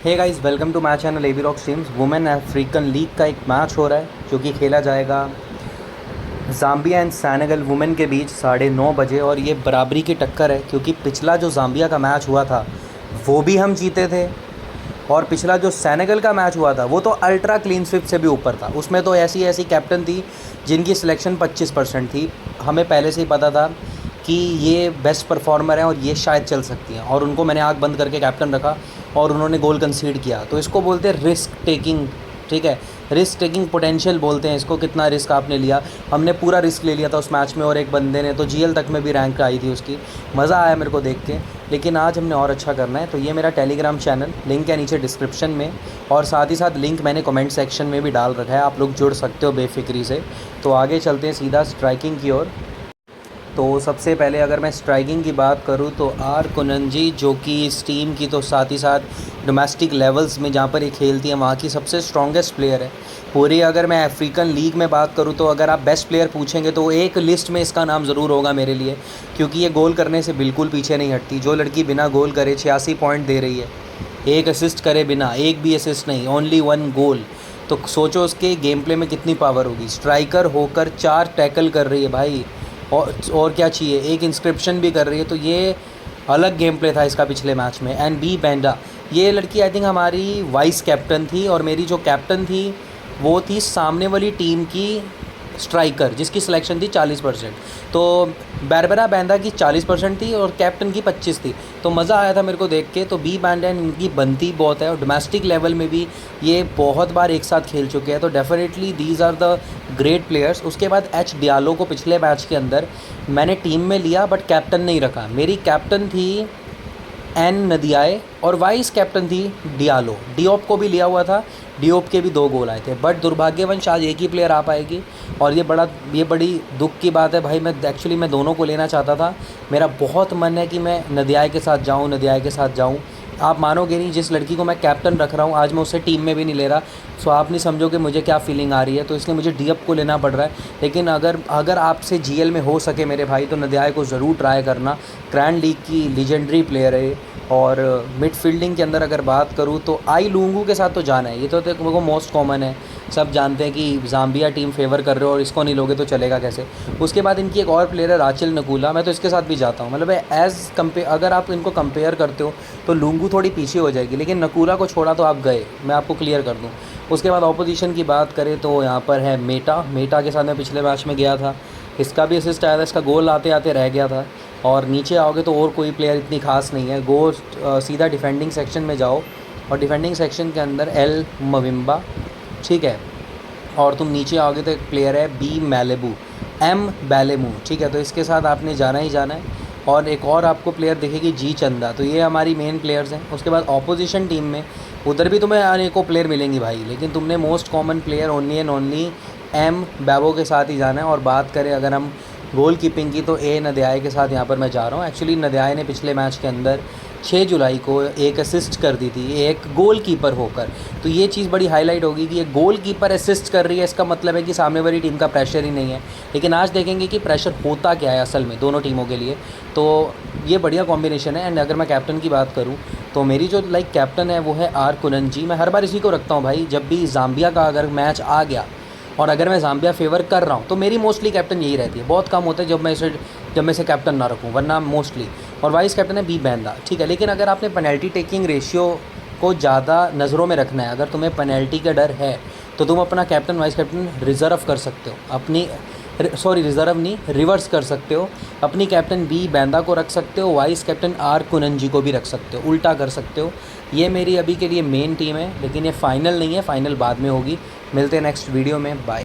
Hey guys, welcome to my channel AB rock streams. Women African league का एक match हो रहा है जो कि खेला जाएगा ज़ाम्बिया एंड सेनेगल वुमेन के बीच 9:30 बजे। और ये बराबरी की टक्कर है क्योंकि पिछला जो ज़ाम्बिया का मैच हुआ था वो भी हम जीते थे, और पिछला जो सेनेगल का मैच हुआ था वो तो अल्ट्रा क्लीन स्विप से भी ऊपर था। उसमें तो ऐसी ऐसी कैप्टन थी जिनकी सिलेक्शन 25% थी। हमें पहले से ही पता था कि ये बेस्ट परफॉर्मर हैं और ये शायद चल सकती हैं, और उनको मैंने आँख बंद करके कैप्टन रखा और उन्होंने गोल कंसीड किया। तो इसको बोलते हैं रिस्क टेकिंग, ठीक है, रिस्क टेकिंग पोटेंशियल बोलते हैं इसको। कितना रिस्क आपने लिया, हमने पूरा रिस्क ले लिया था उस मैच में, और एक बंदे ने तो जीएल तक में भी रैंक आई थी उसकी। मज़ा आया मेरे को देख के, लेकिन आज हमने और अच्छा करना है। तो ये मेरा टेलीग्राम चैनल, लिंक है नीचे डिस्क्रिप्शन में, और साथ ही साथ लिंक मैंने कमेंट सेक्शन में भी डाल रखा है, आप लोग जुड़ सकते हो बेफिक्री से। तो आगे चलते हैं सीधा स्ट्राइकिंग की ओर। तो सबसे पहले अगर मैं स्ट्राइकिंग की बात करूं तो आर कुनंजी, जो कि इस टीम की तो साथ ही साथ डोमेस्टिक लेवल्स में जहां पर ये खेलती है वहां की सबसे स्ट्रॉन्गेस्ट प्लेयर है पूरी। अगर मैं अफ्रीकन लीग में बात करूं तो अगर आप बेस्ट प्लेयर पूछेंगे तो एक लिस्ट में इसका नाम ज़रूर होगा मेरे लिए, क्योंकि ये गोल करने से बिल्कुल पीछे नहीं हटती। जो लड़की बिना गोल करे 86 पॉइंट दे रही है, एक असिस्ट करे बिना, एक भी असिस्ट नहीं, ओनली 1 गोल। तो सोचो उसके गेम प्ले में कितनी पावर होगी। स्ट्राइकर होकर 4 टैकल कर रही है भाई, और क्या चाहिए, एक इंस्क्रिप्शन भी कर रही है। तो ये अलग गेम प्ले था इसका पिछले मैच में। एंड बी बैंडा, ये लड़की आई थिंक हमारी वाइस कैप्टन थी, और मेरी जो कैप्टन थी वो थी सामने वाली टीम की स्ट्राइकर, जिसकी सिलेक्शन थी 40%। तो बैरबरा बैंडा की 40% थी और कैप्टन की 25 थी। तो मज़ा आया था मेरे को देख के। तो बी बैंडा इनकी बनती बहुत है, और डोमेस्टिक लेवल में भी ये बहुत बार एक साथ खेल चुके हैं। तो definitely these are the great players. उसके बाद एच डियालो को पिछले मैच के अंदर मैंने टीम में लिया बट कैप्टन नहीं रखा। मेरी कैप्टन थी एन नदियाए और वाइस कैप्टन थी डियालो। डियोप को भी लिया हुआ था, डियोप के भी 2 गोल आए थे, बट दुर्भाग्यवश आज एक ही प्लेयर आ पाएगी, और ये बड़ी दुख की बात है भाई। मैं दोनों को लेना चाहता था। मेरा बहुत मन है कि मैं नदियाए के साथ जाऊँ। आप मानोगे नहीं, जिस लड़की को मैं कैप्टन रख रहा हूँ आज मैं उसे टीम में भी नहीं ले रहा। सो आप नहीं समझोगे मुझे क्या फीलिंग आ रही है। तो इसलिए मुझे डियोप को लेना पड़ रहा है। लेकिन अगर आपसे जीएल में हो सके मेरे भाई, तो नदियाए को ज़रूर ट्राई करना। ग्रैंड लीग की लीजेंडरी प्लेयर है। और मिडफील्डिंग के अंदर अगर बात करूँ तो आई लूंगू के साथ तो जाना है, ये तो मेरे को मोस्ट कॉमन है। सब जानते हैं कि ज़ाम्बिया टीम फेवर कर रहे हो और इसको नहीं लोगे तो चलेगा कैसे। उसके बाद इनकी एक और प्लेयर है राचेल नकूला, मैं तो इसके साथ भी जाता हूँ। मतलब अगर आप इनको कंपेयर करते हो तो लूंगू थोड़ी पीछे हो जाएगी, लेकिन नकूला को छोड़ा तो आप गए, मैं आपको क्लियर कर दूँ। उसके बाद ऑपोजिशन की बात करें तो यहाँ पर है मेटा के साथ मैं पिछले मैच में गया था, इसका भी असिस्ट आया था, इसका गोल आते आते रह गया था। और नीचे आओगे तो और कोई प्लेयर इतनी खास नहीं है। सीधा डिफेंडिंग सेक्शन में जाओ, और डिफेंडिंग सेक्शन के अंदर एल मविम्बा, ठीक है। और तुम नीचे आओगे तो एक प्लेयर है बी मैलेबू, एम बैलेमू, ठीक है। तो इसके साथ आपने जाना ही जाना है। और एक और आपको प्लेयर दिखेगी जी चंदा। तो ये हमारी मेन प्लेयर्स हैं। उसके बाद ऑपोजिशन टीम में उधर भी तुम्हें अनेकों प्लेयर मिलेंगी भाई, लेकिन तुमने most common player only and only एम बैबो के साथ ही जाना है। और बात करें अगर हम गोल कीपिंग की तो ए नदियाए के साथ यहाँ पर मैं जा रहा हूँ। एक्चुअली नदियाए ने पिछले मैच के अंदर 6 जुलाई को एक असिस्ट कर दी थी, एक गोल कीपर होकर। तो ये चीज़ बड़ी हाईलाइट होगी कि ये गोल कीपर असिस्ट कर रही है, इसका मतलब है कि सामने वाली टीम का प्रेशर ही नहीं है। लेकिन आज देखेंगे कि प्रेशर होता क्या है असल में दोनों टीमों के लिए। तो ये बढ़िया कॉम्बिनेशन है। एंड अगर मैं कैप्टन की बात करूँ तो मेरी जो कैप्टन है वो है आर कुनंजी। मैं हर बार इसी को रखता हूँ भाई। जब भी ज़ाम्बिया का अगर मैच आ गया और अगर मैं ज़ाम्बिया फेवर कर रहा हूँ तो मेरी मोस्टली कैप्टन यही रहती है। बहुत कम होता है जब मैं इसे कैप्टन ना रखूँ, वरना मोस्टली। और वाइस कैप्टन है बी बैंदा, ठीक है। लेकिन अगर आपने पेनल्टी टेकिंग रेशियो को ज़्यादा नज़रों में रखना है, अगर तुम्हें पेनल्टी का डर है तो तुम अपना कैप्टन वाइस कैप्टन रिज़र्व कर सकते हो। रिज़र्व नहीं, रिवर्स कर सकते हो। अपनी कैप्टन बी बैंदा को रख सकते हो, वाइस कैप्टन आर कुनंजी को भी रख सकते हो, उल्टा कर सकते हो। ये मेरी अभी के लिए मेन टीम है, लेकिन ये फाइनल नहीं है, फाइनल बाद में होगी। मिलते हैं नेक्स्ट वीडियो में, बाय।